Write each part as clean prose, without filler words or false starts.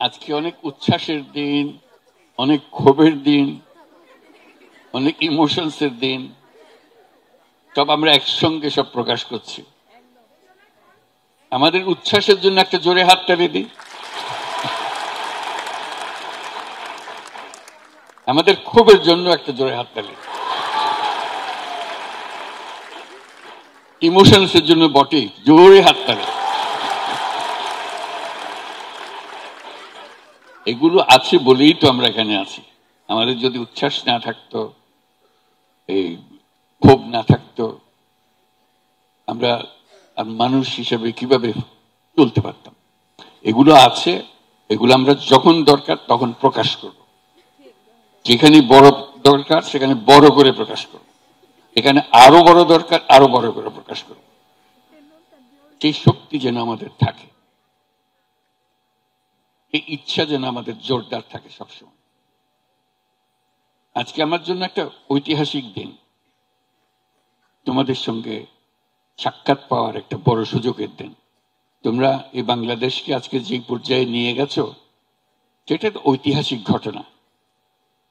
আজকে অনেক উচ্ছ্বাসের দিন, অনেক ক্ষোভের দিন, অনেক ইমোশনসের দিন, সব আমরা একসঙ্গে সব প্রকাশ করছি। আমাদের উচ্ছ্বাসের জন্য একটা জোরে হাততালি দিই, আমাদের ক্ষোভের জন্য একটা জোরে হাততালি, ইমোশনসের জন্য বটে জোরে হাততালি। এগুলো আছে বলেই তো আমরা এখানে আছি। আমাদের যদি উচ্ছ্বাস না থাকতো, এই ক্ষোভ না থাকতো, আমরা মানুষ হিসেবে কিভাবে চলতে পারতাম? এগুলো আছে, এগুলো আমরা যখন দরকার তখন প্রকাশ করব। যেখানে বড় দরকার সেখানে বড় করে প্রকাশ করব, এখানে আরো বড় দরকার আরো বড় করে প্রকাশ করব। সেই শক্তি যেন আমাদের থাকে, এই ইচ্ছা যেন আমাদের জোরদার থাকে সবসময়। আজকে আমার জন্য একটা ঐতিহাসিক দিন, তোমাদের সঙ্গে সাক্ষাৎ পাওয়ার একটা বড় সুযোগের দিন। তোমরা এই বাংলাদেশকে আজকে যে পর্যায়ে নিয়ে গেছো, সেটা ঐতিহাসিক ঘটনা।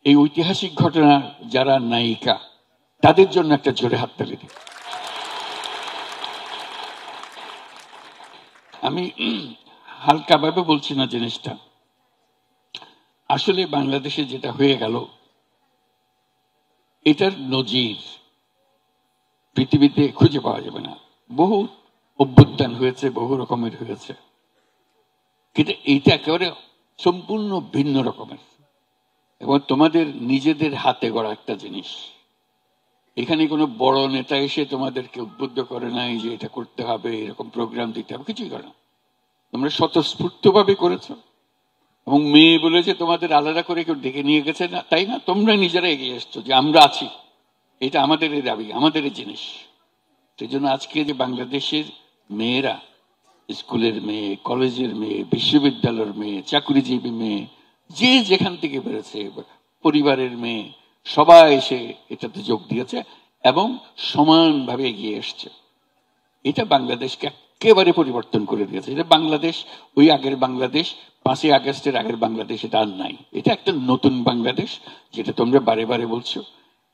এই ঐতিহাসিক ঘটনা যারা নায়িকা, তাদের জন্য একটা জোরে হাততালি দিই। আমি হালকাভাবে বলছি না জিনিসটা, আসলে বাংলাদেশে যেটা হয়ে গেল এটার নজির পৃথিবীতে খুঁজে পাওয়া যাবে না। বহু অভ্যুত্থান হয়েছে, বহু রকমের হয়েছে, কিন্তু এইটা একেবারে সম্পূর্ণ ভিন্ন রকমের এবং তোমাদের নিজেদের হাতে গড়া একটা জিনিস। এখানে কোনো বড় নেতা এসে তোমাদেরকে উদ্বুদ্ধ করে নাই যে এটা করতে হবে, এরকম প্রোগ্রাম দিতে হবে, কিছুই করে না। তোমরা স্বতঃস্ফূর্তভাবে করেছো এবং মেয়ে বলেছে তোমাদের আলাদা করে কেউ ডেকে নিয়ে গেছে না, তাই না? তোমরা নিজেরা এগিয়ে এসছো যে আমরা আছি, এটা আমাদের দাবি, আমাদের জিনিস। সেই জন্য আজকে যে বাংলাদেশের মেয়েরা, স্কুলের মেয়ে, কলেজের মেয়ে, বিশ্ববিদ্যালয়ের মেয়ে, চাকরিজীবী মেয়ে, যে যেখান থেকে বেরোছে, পরিবারের মেয়ে, সবাই এসে এটাতে যোগ দিয়েছে এবং সমানভাবে এগিয়ে এসছে। এটা বাংলাদেশকে একেবারে পরিবর্তন করে দিয়েছে। এটা বাংলাদেশ ওই আগের বাংলাদেশ, 5ই আগস্টের আগের বাংলাদেশ এটা আর নাই। এটা একটা নতুন বাংলাদেশ, যেটা তোমরা বারে বারে বলছো,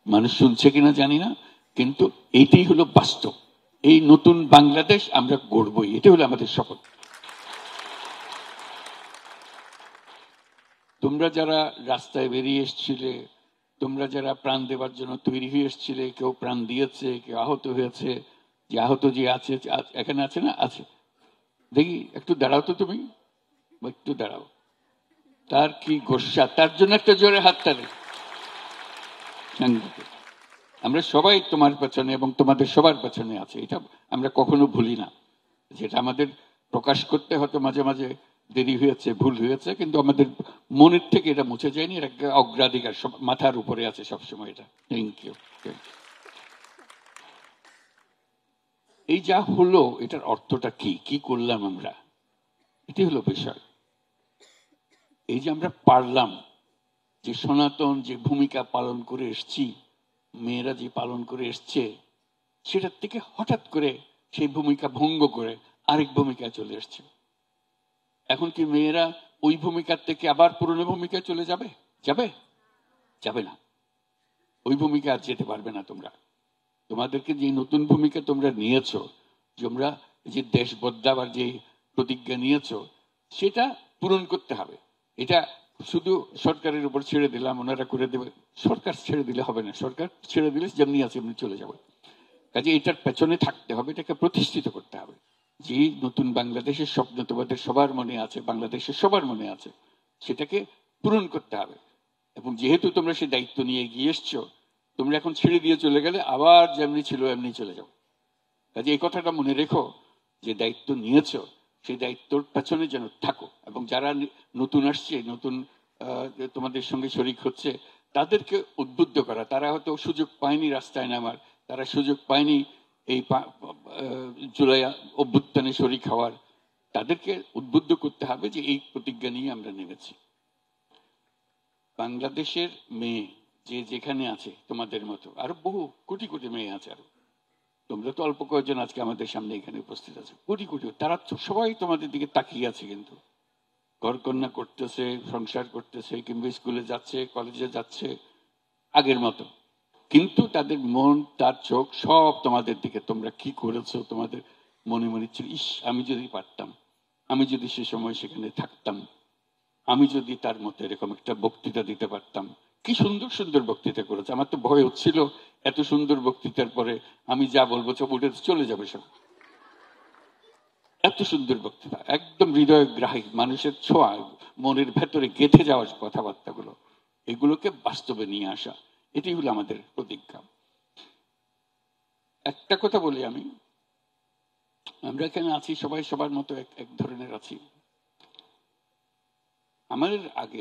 মানুষ শুনছে কিনা জানি না, কিন্তু এইটাই হলো বাস্তব। এই নতুন বাংলাদেশ আমরা গড়বই, এটা হলো আমাদের শপথ। তোমরা যারা রাস্তায় বেরিয়ে এসছিলে, তোমরা যারা প্রাণ দেওয়ার জন্য তৈরি হয়ে এসছিলে, কেউ প্রাণ দিয়েছে, কেউ আহত হয়েছে, যে আহত যে আছে এখানে আছে না, আছে, দেখি একটু দাঁড়াও তো, তুমি একটু দাঁড়াও। তার কি গোস্বা, তার জন্য একটা জোরে হাততালি। আমরা সবাই তোমার পেছনে এবং তোমাদের সবার পেছনে আছে, এটা আমরা কখনো ভুলি না। যেটা আমাদের প্রকাশ করতে হয়তো মাঝে মাঝে দেরি হয়েছে, ভুল হয়েছে, কিন্তু আমাদের মনের থেকে এটা মুছে যায়নি। এটা অগ্রাধিকার, সব মাথার উপরে আছে সবসময় এটা। Thank you. এই যা হলো এটার অর্থটা কি, কি করলাম আমরা, এটি হলো বিষয়। এই যে আমরা পারলাম, যে সনাতন যে ভূমিকা পালন করে এসছি, মেয়েরা যে পালন করে এসছে, সেটার থেকে হঠাৎ করে সেই ভূমিকা ভঙ্গ করে আরেক ভূমিকায় চলে এসছে। এখন কি মেয়েরা ওই ভূমিকার থেকে আবার পুরনো ভূমিকায় চলে যাবে? যাবে? যাবে না। ওই ভূমিকা আর যেতে পারবে না তোমরা। তোমাদেরকে যে নতুন ভূমিকা তোমরা নিয়েছো, তোমরা যে দেশ বদলাবার যে প্রতিজ্ঞা নিয়েছো, সেটা পূরণ করতে হবে। এটা শুধু সরকারের উপর ছেড়ে দিলাম, ওনারা করে দেবে, সরকার ছেড়ে দিলে হবে না। সরকার ছেড়ে দিলে যেমনি আছে এমনি চলে যাবে। কাজে এটার পেছনে থাকতে হবে, এটাকে প্রতিষ্ঠিত করতে হবে। যে নতুন বাংলাদেশের স্বপ্ন তোমাদের সবার মনে আছে, বাংলাদেশের সবার মনে আছে, সেটাকে পূরণ করতে হবে। এবং যেহেতু তোমরা সেই দায়িত্ব নিয়ে এগিয়ে এসছো, তোমরা এখন ছেড়ে দিয়ে চলে গেলে আবার যেমনি ছিল এমনি চলে যাও। কাজে এই কথাটা মনে রেখো, যে দায়িত্ব নিয়েছো সেই দায়িত্বর পেছনে যেন থাকো। এবং যারা নতুন আসছে, নতুন তোমাদের সঙ্গে শরিক হচ্ছে, তাদেরকে উদ্বুদ্ধ করা। তারা হয়তো সুযোগ পায়নি রাস্তায় নামার, তারা সুযোগ পায়নি এই জুলাই অভ্যুত্থানে শরিক হওয়ার, তাদেরকে উদ্বুদ্ধ করতে হবে যে এই প্রতিজ্ঞা নিয়ে আমরা নেমেছি। বাংলাদেশের মেয়ে যে যেখানে আছে, তোমাদের মতো আরো বহু কোটি কোটি মেয়ে আছে, আরো তোমরা তো অল্প কয়েকজন আজকে আমাদের সামনে এখানে উপস্থিত আছে, কোটি কোটি, তারা সবাই তোমাদের দিকে তাকিয়ে আছে। কিন্তু ঘরকন্যা করতেছে, সংসার করতেছে, কিংবা স্কুলে যাচ্ছে, কলেজে যাচ্ছে আগের মতো, কিন্তু তাদের মন, তার চোখ সব তোমাদের দিকে। তোমরা কি করেছো, তোমাদের মনে মনে ছিল, ইস আমি যদি পারতাম, আমি যদি সে সময় সেখানে থাকতাম, আমি যদি তার মতো এরকম একটা বক্তৃতা দিতে পারতাম। কি সুন্দর সুন্দর বক্তৃতা করেছে। আমার তো ভয় হচ্ছিল এত সুন্দর বক্তৃতার পরে আমি যা বলবো সব উঠে চলে যাবে সব। এত সুন্দর বক্তৃতা, একদম হৃদয়গ্রাহী, মানুষের ছোঁয়া, মনের ভেতরে গেঁথে যাওয়ার কথাবার্তাগুলো, এগুলোকে বাস্তবে নিয়ে আসা, এটাই হলো আমাদের প্রতিজ্ঞা। একটা কথা বলি আমি, আমরা এখানে আছি সবাই সবার মতো এক এক ধরনের আছি। আমাদের আগে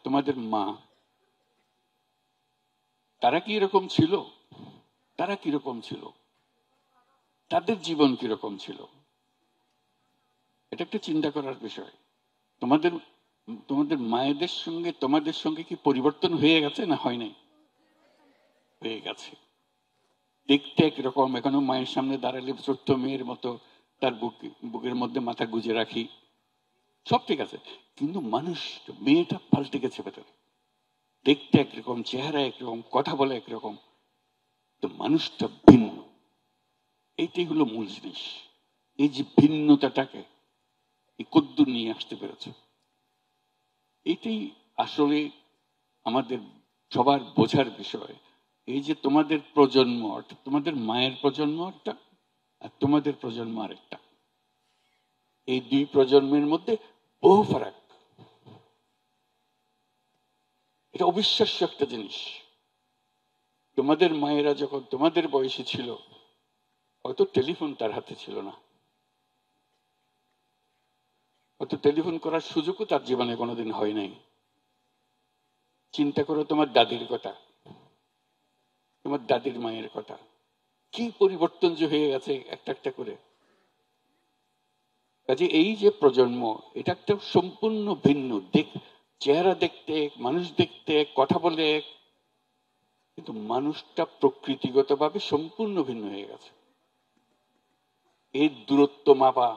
তোমাদের মা, তারা কি এরকম ছিল? তারা কিরকম ছিল? তাদের জীবন কিরকম ছিল? এটা একটা চিন্তা করার বিষয়। তোমাদের তোমাদের মায়েদের সঙ্গে তোমাদের সঙ্গে কি পরিবর্তন হয়ে গেছে না হয় নাই? হয়ে গেছে। দেখতে একরকম, এখনো মায়ের সামনে দাঁড়ালে ছোট্ট মেয়ের মতো তার বুকের মধ্যে মাথা গুজে রাখি, সব ঠিক আছে, কিন্তু মানুষ, মেয়েটা পাল্টে গেছে ভেতরে। দেখতে একরকম, চেহারা একরকম, কথা বলে একরকম, তো মানুষটা ভিন্ন। এইটাই হলো মূল জিনিস। এই যে ভিন্নতাটাকে এই কদ্দুর নিয়ে আসতে পেরেছে, এটাই আসলে আমাদের সবার বোঝার বিষয়। এই যে তোমাদের প্রজন্ম, তোমাদের মায়ের প্রজন্ম একটা, আর তোমাদের প্রজন্ম আরেকটা, এই দুই প্রজন্মের মধ্যে বহু ফারাক। এটা অবিশ্বাস্য একটা জিনিস। তোমাদের মায়েরা যখন তোমাদের বয়সে ছিল, হয়তো টেলিফোন তার হাতে ছিল না, হয়তো টেলিফোন করার সুযোগও তার জীবনে কোনোদিন হয় নাই। চিন্তা করো তোমার দাদির কথা, তোমার দাদির মায়ের কথা, কি পরিবর্তন যে হয়ে গেছে একটা একটা করে। কাজে এই যে প্রজন্ম, এটা একটা সম্পূর্ণ ভিন্ন দিক। চেহারা দেখতে, মানুষ দেখতে, কথা বলে, কিন্তু মানুষটা প্রকৃতিগতভাবে সম্পূর্ণ ভিন্ন হয়ে গেছে। এই দূরত্ব মাপা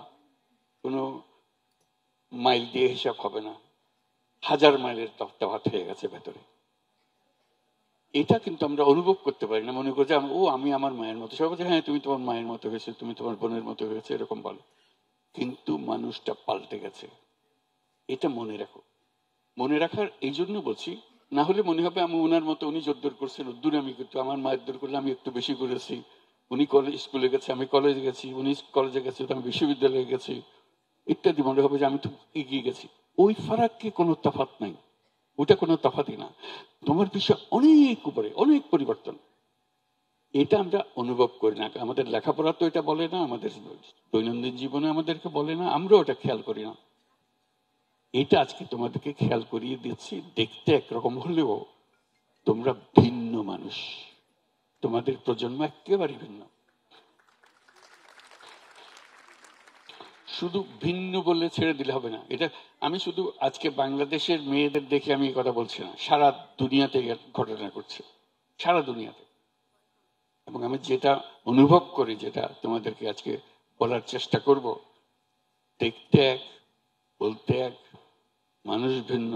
কোনো মাইল দিয়ে হিসাব হবে না, 1000 মাইলের তফাৎ হয়ে গেছে ভেতরে। এটা কিন্তু আমরা অনুভব করতে পারি না, মনে করি যে ও আমি আমার মায়ের মতো। সবাই বলছে হ্যাঁ তুমি তোমার মায়ের মতো হয়েছে, তুমি তোমার বোনের মতো হয়েছে, এরকম বলো, কিন্তু মানুষটা পাল্টে গেছে। এটা মনে রাখো। মনে রাখার এই জন্য বলছি, না হলে মনে হবে আমি ওনার মতো, উনি জোরদোর করছেন উদ্দুর আমি করতে, আমার মায়ের দোর করলে আমি একটু বেশি করেছি, উনি স্কুলে গেছে আমি কলেজে গেছি, উনি কলেজে গেছে আমি বিশ্ববিদ্যালয়ে গেছি ইত্যাদি, মনে হবে যে আমি তো এগিয়ে গেছি। ওই ফারাক কি কোনো তফাৎ নাই, ওটা কোনো তফাৎই না। তোমার বিষয় অনেক উপরে, অনেক পরিবর্তন। এটা আমরা অনুভব করি না, আমাদের লেখাপড়া তো এটা বলে না, আমাদের দৈনন্দিন জীবনে আমাদেরকে বলে না, আমরাও এটা খেয়াল করি না। এটা আজকে তোমাদেরকে খেয়াল করিয়ে দিচ্ছি। দেখতে একরকম হলেও তোমরা ভিন্ন মানুষ, তোমাদের প্রজন্ম একেবারে ভিন্ন। শুধু ভিন্ন বললে ছেড়ে দিলে হবে না। এটা আমি শুধু আজকে বাংলাদেশের মেয়েদের দেখে আমি এই কথা বলছি না, সারা দুনিয়াতে ঘটনা করছে, সারা দুনিয়াতে। এবং আমি যেটা অনুভব করি, যেটা তোমাদেরকে আজকে বলার চেষ্টা করব, দেখতে এক, বলতে এক, মানুষ ভিন্ন,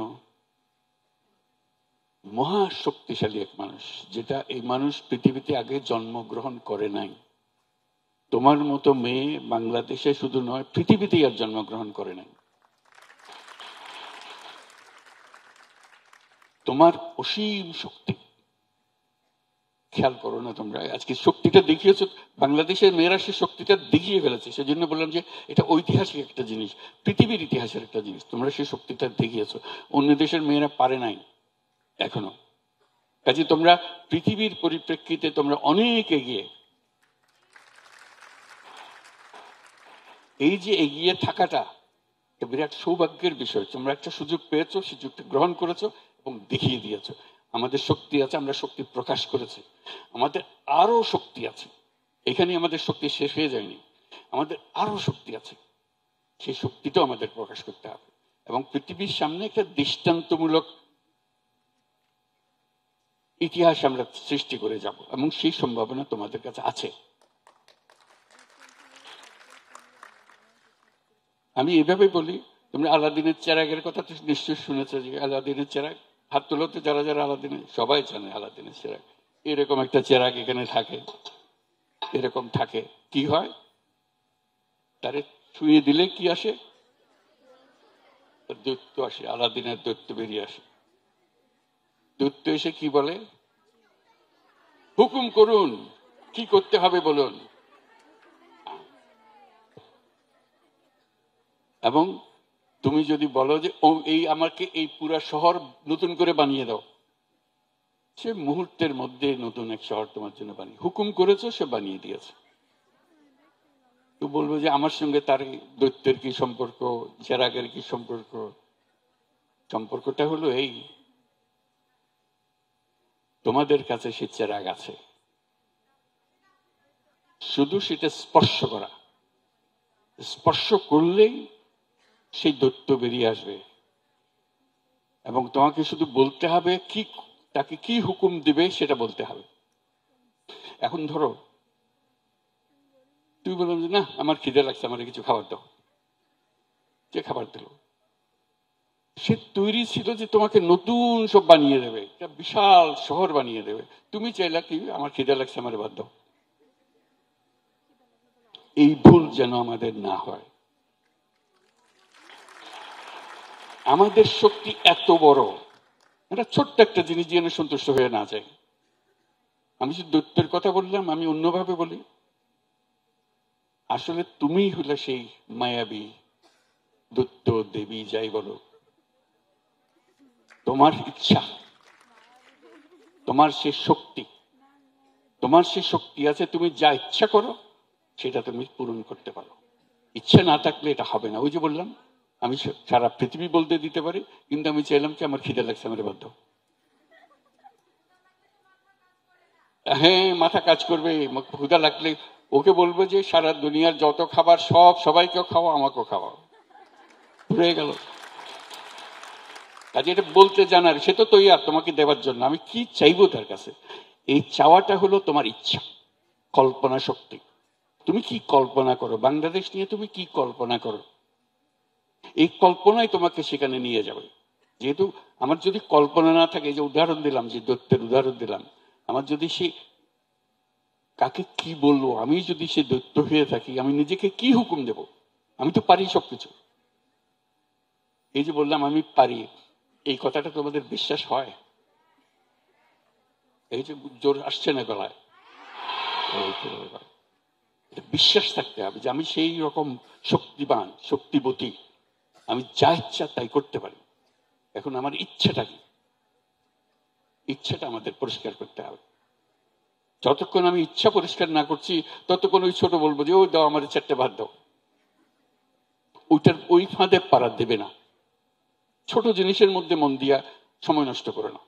মহা শক্তিশালী এক মানুষ, যেটা এই মানুষ পৃথিবীতে আগে জন্মগ্রহণ করে নাই। তোমার মতো মেয়ে বাংলাদেশে শুধু নয়, পৃথিবীতেই আর জন্মগ্রহণ করে নাই। তোমার অসীম শক্তি, খেয়াল করো না তোমরা, আজকে শক্তিটা দেখিয়েছো, বাংলাদেশের মেয়েরা সে শক্তিটা দেখিয়ে ফেলেছে। সেজন্য বললাম যে এটা ঐতিহাসিক একটা জিনিস, পৃথিবীর ইতিহাসের একটা জিনিস, তোমরা সেই শক্তিটা দেখিয়েছো, অন্য দেশের মেয়েরা পারে নাই এখনো। কাজে তোমরা পৃথিবীর পরিপ্রেক্ষিতে তোমরা অনেক এগিয়ে। এই যে এগিয়ে থাকাটা বিরাট সৌভাগ্যের বিষয়। তোমরা একটা সুযোগ পেয়েছো, সুযোগটা গ্রহণ করেছো এবং দেখিয়ে দিয়েছো। আমাদের শক্তি আছে, আমরা শক্তি প্রকাশ করেছি, আমাদের আরো শক্তি আছে। এখানে আমাদের শক্তি শেষ হয়ে যায়নি, আমাদের আরো শক্তি আছে। সেই শক্তিটাও আমাদের প্রকাশ করতে হবে এবং পৃথিবীর সামনে একটা দৃষ্টান্তমূলক ইতিহাস আমরা সৃষ্টি করে যাব, এবং সেই সম্ভাবনা তোমাদের কাছে আছে। আমি এভাবে বলি, তোমরা আলাদিনের চেরাগের কথা তো নিশ্চয় শুনেছো, যে আলাদিনের চেরাগ, হাত তোলো তো যারা যারা আলাদিনের, সবাই জানে আলাদিনের চেরাগ। এরকম একটা চেরাগ এখানে থাকে, এরকম থাকে। কি হয়, তারে ছুঁয়ে দিলে কি আসে? দৈত্য আসে, আলাদিনের দৈত্য বেরিয়ে আসে। দৈত্য এসে কি বলে? হুকুম করুন, কি করতে হবে বলুন। এবং তুমি যদি বলো যে ও এই আমাকে এই পুরা শহর নতুন করে বানিয়ে দাও, সে মুহূর্তের মধ্যে নতুন এক শহর তোমার জন্য বানিয়ে, হুকুম করেছো, সে বানিয়ে দিয়েছে। তো বলবো যে আমার সঙ্গে তার দৈত্যের কি সম্পর্ক, চেরাগের কি সম্পর্ক? সম্পর্কটা হলো এই, তোমাদের কাছে সে চেরাগ আছে, শুধু সেটা স্পর্শ করা, স্পর্শ করলেই সেই দৈত্য বেরিয়ে আসবে। এবং তোমাকে শুধু বলতে হবে কি, তাকে কি হুকুম দিবে সেটা বলতে হবে। এখন ধরো তুমি বললাম যে না আমার খিদে লাগছে, আমার কিছু খাবার দাও, যে খাবার দিল, সে তৈরি ছিল যে তোমাকে নতুন সব বানিয়ে দেবে, একটা বিশাল শহর বানিয়ে দেবে। তুমি চাইলা কি, আমার খিদে লাগছে, আমার বাদ দাও। এই ভুল যেন আমাদের না হয়। আমাদের শক্তি এত বড়, এটা ছোট্ট একটা জিনিস যেন সন্তুষ্ট হয়ে না যায়। আমি যে দৈত্যের কথা বললাম, আমি অন্যভাবে বলি, আসলে তুমি হলে সেই মায়াবী দৈত্য, দেবী, যাই বলো। তোমার ইচ্ছা, তোমার সে শক্তি, তোমার সে শক্তি আছে, তুমি যা ইচ্ছা করো সেটা তুমি পূরণ করতে পারো। ইচ্ছা না থাকলে এটা হবে না। ওই যে বললাম, আমি সারা পৃথিবী বলতে দিতে পারি, কিন্তু আমি চাইলাম কি আমার খিদে লাগছে, আমার বাধ্য। হ্যাঁ, মাথা কাজ করবে, ক্ষুধা লাগলে ওকে বলবো যে সারা দুনিয়ার যত খাবার সব সবাইকেও খাওয়া, আমাকেও খাওয়াও, হয়ে গেল। কাজে এটা বলতে জানার, সে তো তৈরি তোমাকে দেওয়ার জন্য। আমি কি চাইবো তার কাছে? এই চাওয়াটা হলো তোমার ইচ্ছা, কল্পনা শক্তি। তুমি কি কল্পনা করো, বাংলাদেশ নিয়ে তুমি কি কল্পনা করো, এই কল্পনাই তোমাকে সেখানে নিয়ে যাবে। যেহেতু আমার যদি কল্পনা না থাকে, যে উদাহরণ দিলাম, যে দৈত্যের উদাহরণ দিলাম, আমার যদি সে কাকে কি বলবো, আমি যদি সে দৈত্য হয়ে থাকি, আমি নিজেকে কি হুকুম দেব? আমি তো পারি সবকিছু। এই যে বললাম আমি পারি, এই কথাটা তোমাদের বিশ্বাস হয়? এই যে জোর আসছে না গলায়, বিশ্বাস থাকতে হবে যে আমি সেই রকম শক্তিবান, শক্তিবতী, আমি যা ইচ্ছা তাই করতে পারি। এখন আমার ইচ্ছাটা কি? ইচ্ছাটা আমাদের পরিষ্কার করতে হবে। যতক্ষণ আমি ইচ্ছা পরিষ্কার না করছি, ততক্ষণ ওই ছোট বলবো যে ও দাও আমার 4টে ভাত দাও, ওইটার ওই ফাঁদে পাড়া দেবে না। ছোট জিনিসের মধ্যে মন দিয়া সময় নষ্ট করো না।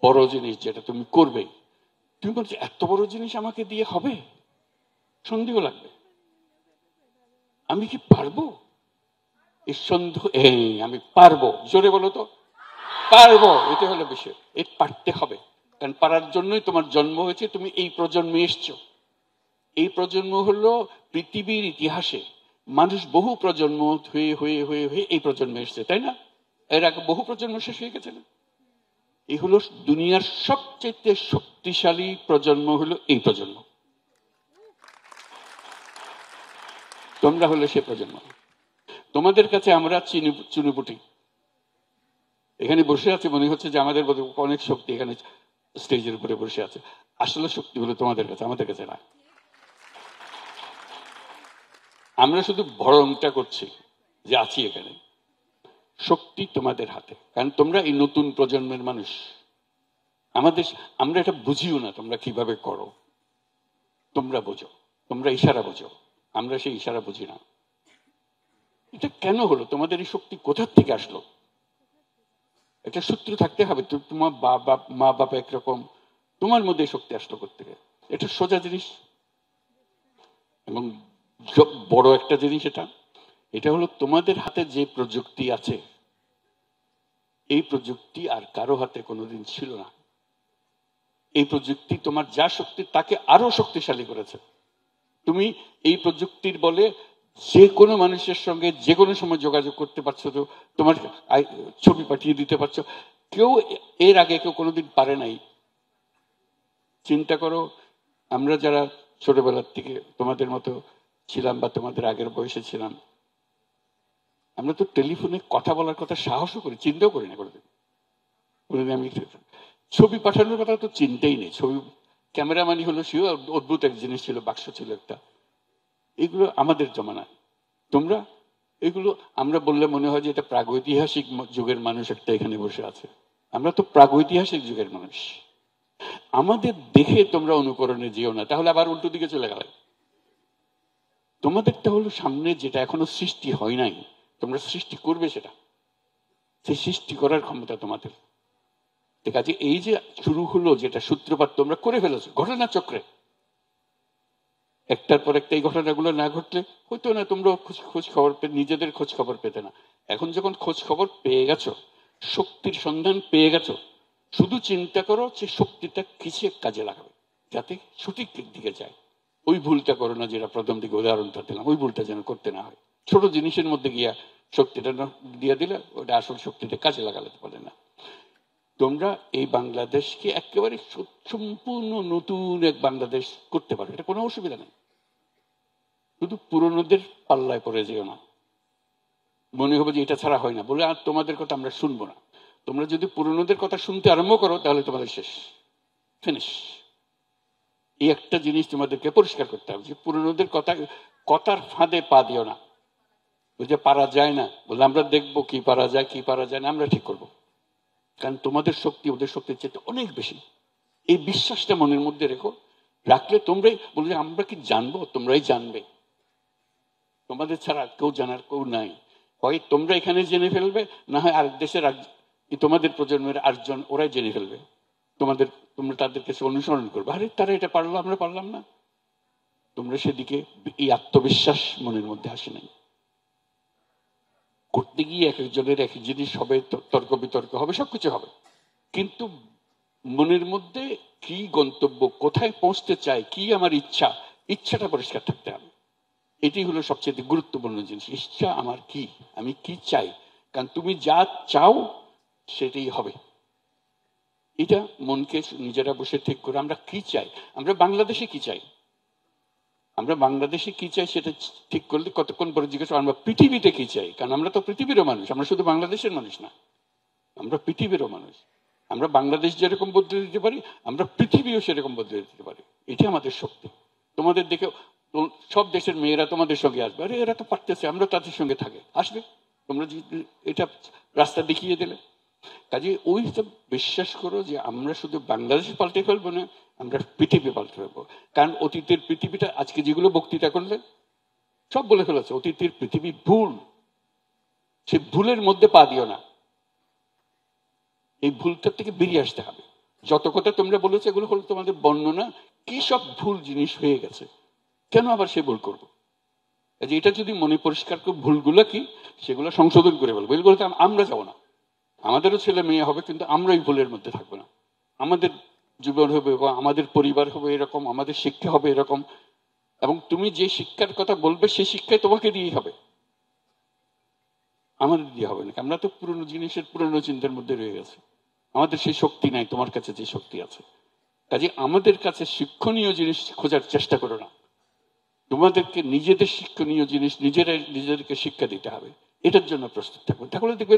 বড় জিনিস যেটা তুমি করবে, তুমি বলছো এত বড় জিনিস আমাকে দিয়ে হবে, সন্দেহ লাগবে, আমি কি পারবো? এই সন্দেহ, এই আমি পারবো, জোরে বলো তো, পারবো, এটা হলো বিষয়। এই পারতে হবে, কারণ পারার জন্যই তোমার জন্ম হয়েছে, তুমি এই প্রজন্মে এসছো। এই প্রজন্ম হলো পৃথিবীর ইতিহাসে মানুষ বহু প্রজন্ম হয়ে হয়ে হয়ে হয়ে এই প্রজন্মে এসছে, তাই না? এর আগে বহু প্রজন্ম শেষ হয়ে গেছে না? এই হলো দুনিয়ার সবচেয়ে শক্তিশালী প্রজন্ম, হলো এই প্রজন্ম। তোমরা হলে সে প্রজন্ম। তোমাদের কাছে আমরা চুনুপুটি, এখানে বসে আছে, মনে হচ্ছে যে আমাদের অনেক শক্তি এখানে স্টেজের উপরে বসে আছে। আসলে শক্তি হলো তোমাদের কাছে, আমাদের কাছে না। আমরা শুধু ভরণটা করছি যে আছি এখানে। শক্তি তোমাদের হাতে, কারণ তোমরা এই নতুন প্রজন্মের মানুষ। আমাদের, আমরা এটা বুঝিও না তোমরা কিভাবে করো, তোমরা বোঝো, তোমরা ইশারা বোঝো, আমরা সেই ইশারা বুঝি না। এটা কেন হলো? তোমাদের এই শক্তি কোথার থেকে আসলো? একটা সূত্র থাকতে হবে। তোমার মা বাবা একরকম, তোমার মধ্যে শক্তি আসলো কোত্থেকে? এটা সোজা জিনিস এবং বড় একটা জিনিস। এটা হলো তোমাদের হাতে যে প্রযুক্তি আছে, এই প্রযুক্তি আর কারো হাতে কোনোদিন ছিল না। এই প্রযুক্তি তোমার যা শক্তি তাকে আরো শক্তিশালী করেছে। তুমি এই প্রযুক্তির বলে যে কোনো মানুষের সঙ্গে যে কোনো সময় যোগাযোগ করতে পারছো, তো তোমার ছবি পাঠিয়ে দিতে পারছো। কেউ এর আগে কেউ কোনোদিন পারে নাই। চিন্তা করো, আমরা যারা ছোটবেলার থেকে তোমাদের মতো ছিলাম বা তোমাদের আগের বয়সে ছিলাম, আমরা তো টেলিফোনে কথা বলার কথা সাহসও করি, চিন্তাও করি না কোনোদিন। আমি ছবি পাঠানোর কথা তো চিন্তাই নেই। ছবি ক্যামেরাম্যানই হলো, সেও অদ্ভুত এক জিনিস ছিল, বাক্স ছিল একটা। এগুলো আমাদের জমানা। তোমরা এগুলো আমরা বললে মনে হয় যে এটা প্রাগৈতিহাসিক যুগের মানুষ একটা এখানে বসে আছে। আমরা তো প্রাগৈতিহাসিক যুগের মানুষ। আমাদের দেখে তোমরা অনুকরণে যেও না, তাহলে আবার উল্টো দিকে চলে গেলে। তোমাদেরটা হলো সামনে যেটা এখনো সৃষ্টি হয় নাই, তোমরা সৃষ্টি করবে সেটা। সেই সৃষ্টি করার ক্ষমতা তোমাদের। ঠিক আছে, এই যে শুরু হলো যেটা সূত্রপাত তোমরা করে ফেলেছো ঘটনা চক্রে, একটার পর একটা এই ঘটনাগুলো না ঘটলে হইতো না। তোমরা খোঁজ খবর নিজেদের খোঁজ খবর পেতে না। এখন যখন খোঁজ খবর পেয়ে গেছো, শক্তির সন্ধান পেয়ে গেছো, শুধু চিন্তা করো যে শক্তিটা কিসে কাজে লাগাবে যাতে সঠিক দিকে যায়। ওই ভুলটা করো না, যেটা প্রথম দিকে উদাহরণটা দিলাম, ওই ভুলটা যেন করতে না হয়। ছোট জিনিসের মধ্যে গিয়া শক্তিটা দিয়ে দিলে ওটা আসল শক্তিটা কাজে লাগাতে পারে না। তোমরা এই বাংলাদেশকে একেবারে সম্পূর্ণ নতুন এক বাংলাদেশ করতে পারো, এটা কোনো অসুবিধা নেই। শুধু পুরনোদের পাল্লায় পড়ে যেও না। মনে হবে যে এটা ছাড়া হয় না বলে আর তোমাদের কথা আমরা শুনবো না। তোমরা যদি পুরনোদের কথা শুনতে আরম্ভ করো তাহলে তোমাদের শেষ, ফিনিশ। এই একটা জিনিস তোমাদেরকে পরিষ্কার করতে হবে যে পুরনোদের কথার ফাঁদে পা দিও না। বুঝে পারা যায় না বলে আমরা দেখবো কি পারা যায় কি পারা যায় না আমরা ঠিক করবো। কারণ তোমাদের শক্তি ওদের শক্তির চেয়ে অনেক বেশি। এই বিশ্বাসটা মনের মধ্যে রেখো। রাখলে তোমরাই বলবে আমরা কি জানবো, তোমরাই জানবে। তোমাদের ছাড়া কেউ জানার কেউ নাই। হয় তোমরা এখানে জেনে ফেলবে, না হয় আরেক দেশের তোমাদের প্রজন্মের আরেকজন ওরাই জেনে ফেলবে। তোমরা তাদের কাছে অনুসরণ করবে, আরে তারা এটা পারলো আমরা পারলাম না। তোমরা সেদিকে এই আত্মবিশ্বাস মনের মধ্যে আসে নাই। করতে গিয়ে এক একজনের এক এক জিনিস হবে, তর্ক বিতর্ক হবে, সবকিছু হবে, কিন্তু মনের মধ্যে কি গন্তব্য, কোথায় পৌঁছতে চাই, কি আমার ইচ্ছাটা পরিষ্কার থাকতে হবে। এটি হলো সবচেয়ে গুরুত্বপূর্ণ জিনিস। ইচ্ছা আমার কি, আমি কি চাই। কারণ তুমি যা চাও সেটাই হবে। এটা মনকে নিজেরা বসে ঠিক করে আমরা কি চাই, আমরা বাংলাদেশে কি চাই, আমরা বাংলাদেশে কি চাই সেটা ঠিক করলে কতক্ষণ পরে জিজ্ঞেস আমরা পৃথিবীতে কি চাই। কারণ আমরা তো পৃথিবীরও মানুষ, আমরা শুধু বাংলাদেশের মানুষ না, আমরা পৃথিবীরও মানুষ। আমরা বাংলাদেশ যেরকম বদলে দিতে পারি, আমরা পৃথিবীও সেরকম বদলে দিতে পারি। এটি আমাদের শক্তি। তোমাদের দেখে সব দেশের মেয়েরা তোমাদের সঙ্গে আসবে, আরে এরা তো পারতেছে, আমরা তাদের সঙ্গে থাকে, আসবে। তোমরা এটা রাস্তা দেখিয়ে দিলে। কাজে ওই সব বিশ্বাস করো যে আমরা শুধু বাংলাদেশ পাল্টে ফেলবো না, আমরা পৃথিবী পাল্টে ফেলবো। কারণ অতীতের পৃথিবীটা আজকে যেগুলো বক্তৃতা করলে সব বলে ফেলেছে, অতীতের পৃথিবী ভুল। সে ভুলের মধ্যে পা দিও না। এই ভুলটার থেকে বেরিয়ে আসতে হবে। যত কথা তোমরা বলেছো এগুলো হলো তোমাদের বর্ণনা, কি সব ভুল জিনিস হয়ে গেছে, কেন আবার সে ভুল করবো। এটা যদি মনে পরিষ্কার করে ভুলগুলো কি সেগুলো সংশোধন করে বলবো, এগুলো বলতে আমরা যাবো না। আমাদেরও ছেলে মেয়ে হবে, কিন্তু আমরা এই ভুলের মধ্যে থাকবো না। আমাদের জীবন হবে, আমাদের পরিবার হবে এরকম, আমাদের শিক্ষা হবে এরকম। এবং তুমি যে শিক্ষার কথা বলবে সেই শিক্ষায় তোমাকে দিয়েই হবে, আমাদের দিয়ে হবে না। আমরা তো পুরনো জিনিসের পুরনো চিন্তার মধ্যে রয়ে গেছে, আমাদের সেই শক্তি নাই তোমার কাছে যে শক্তি আছে। কাজে আমাদের কাছে শিক্ষণীয় জিনিস খোঁজার চেষ্টা করো না। তোমাদেরকে নিজেদের শিক্ষণীয় জিনিস নিজেদেরকে শিক্ষা দিতে হবে। এটার জন্য প্রস্তুত থাকবে, তাহলে দেখবে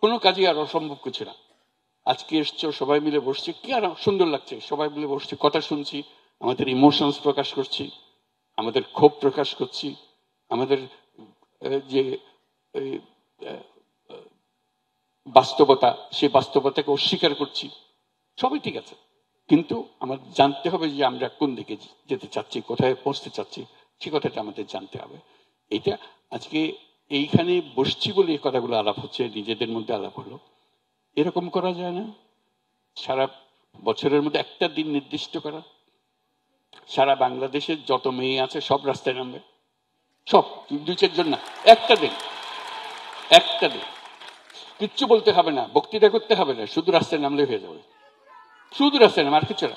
কোনো কাজে আর অসম্ভব কিছু না। আজকে এসছো, সবাই মিলে বসছি, কি আর সুন্দর লাগছে, সবাই মিলে বসছি, কথা শুনছি, আমাদের ইমোশনস প্রকাশ করছি, আমাদের ক্ষোভ প্রকাশ করছি, আমাদের যে বাস্তবতা, সেই বাস্তবতাকে অস্বীকার করছি, সবই ঠিক আছে। কিন্তু আমার জানতে হবে যে আমরা কোন দিকে যেতে চাচ্ছি, কোথায় পৌঁছতে চাচ্ছি, সে কথাটা আমাদের জানতে হবে। এটা আজকে এইখানে বসছি বলে এই কথাগুলো আলাপ হচ্ছে, নিজেদের মধ্যে আলাপ হলো। এরকম করা যায় না সারা বছরের মধ্যে একটা দিন নির্দিষ্ট করা, সারা বাংলাদেশের যত মেয়ে আছে সব রাস্তায় নামবে, সব, 2-4 জন না, একটা দিন কিচ্ছু বলতে হবে না, বক্তৃতা করতে হবে না, শুধু রাস্তায় নামলে হয়ে যাবে, শুধু রাস্তায় নাম, আর কিছু না।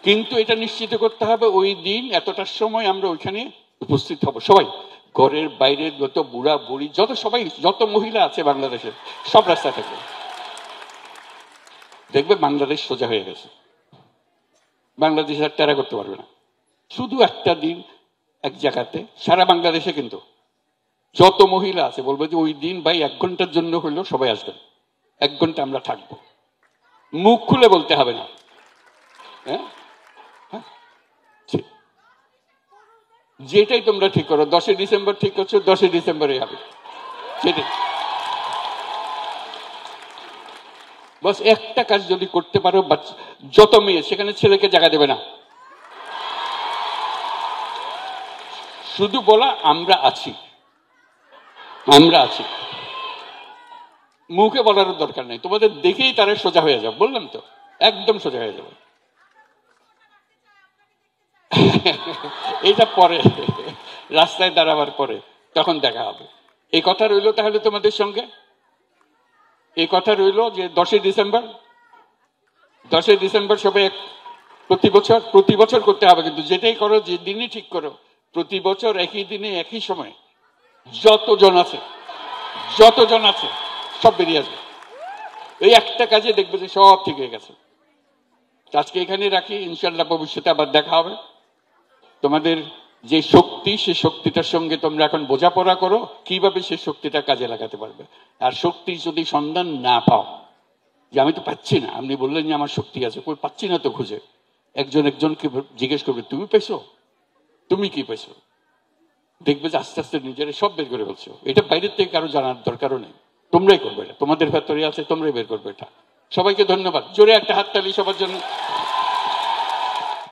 কিন্তু এটা নিশ্চিত করতে হবে ওই দিন এতটার সময় আমরা ওইখানে উপস্থিত হব সবাই। ঘরের বাইরে যত বুড়া বুড়ি যত সবাই যত মহিলা আছে বাংলাদেশের সব রাস্তা থেকে দেখবে বাংলাদেশ সোজা হয়ে গেছে। বাংলাদেশ আর টেরা করতে পারবে না। শুধু একটা দিন এক জায়গাতে সারা বাংলাদেশে কিন্তু যত মহিলা আছে বলবো যে ওই দিন ভাই 1 ঘন্টার জন্য হইলেও সবাই আসবেন, 1 ঘন্টা আমরা থাকবো, মুখ খুলে বলতে হবে না। হ্যাঁ, যেটাই তোমরা ঠিক করো, 10 ডিসেম্বর ঠিক করছো, 10 ডিসেম্বরে হবে সেটাই। বাস একটা কাজ যদি করতে পারো, যত মেয়ে সেখানে ছেলেকে জায়গা দেবে না, শুধু বলা আমরা আছি, আমরা আছি, মুখে বলার দরকার নেই, তোমাদের দেখেই তারা সোজা হয়ে যাবে। বললাম তো একদম সোজা হয়ে যাবে। এইটা পরে রাস্তায় দাঁড়াবার পরে তখন দেখা হবে। এই কথা রইল তাহলে তোমাদের সঙ্গে, এই কথা রইল যে 10 ডিসেম্বর, 10 ডিসেম্বর সবাই প্রতি বছর করতে হবে, কিন্তু যেটাই করো যে দিনই ঠিক করো প্রতি বছর একই দিনে একই সময় যতজন আছে সব বেরিয়ে আসবে। এই একটা কাজে দেখবে যে সব ঠিক হয়ে গেছে। আজকে এখানে রাখি, ইনশাল্লাহ ভবিষ্যতে আবার দেখা হবে। তোমাদের যে শক্তি, সে শক্তিটার সঙ্গে তোমরা এখন বোঝাপড়া করো কিভাবে সে শক্তিটা কাজে লাগাতে পারবে। আর শক্তি যদি সন্ধান না পাও, যে আমি তো পাচ্ছি না, আপনি বললেন যে আমার শক্তি আছে, কই পাচ্ছি না তো খুঁজে, একজনকে জিজ্ঞেস করবে তুমি পেয়েছো, তুমি কি পেয়েছো, দেখবে যে আস্তে আস্তে নিজেরা সব বের করে ফেলছো। এটা বাইরের থেকে কারো জানার দরকারও নেই, তোমরাই করবে, এটা তোমাদের ভেতরে আছে, তোমরাই বের করবে এটা। সবাইকে ধন্যবাদ, জোরে একটা হাততালি সবার জন্য।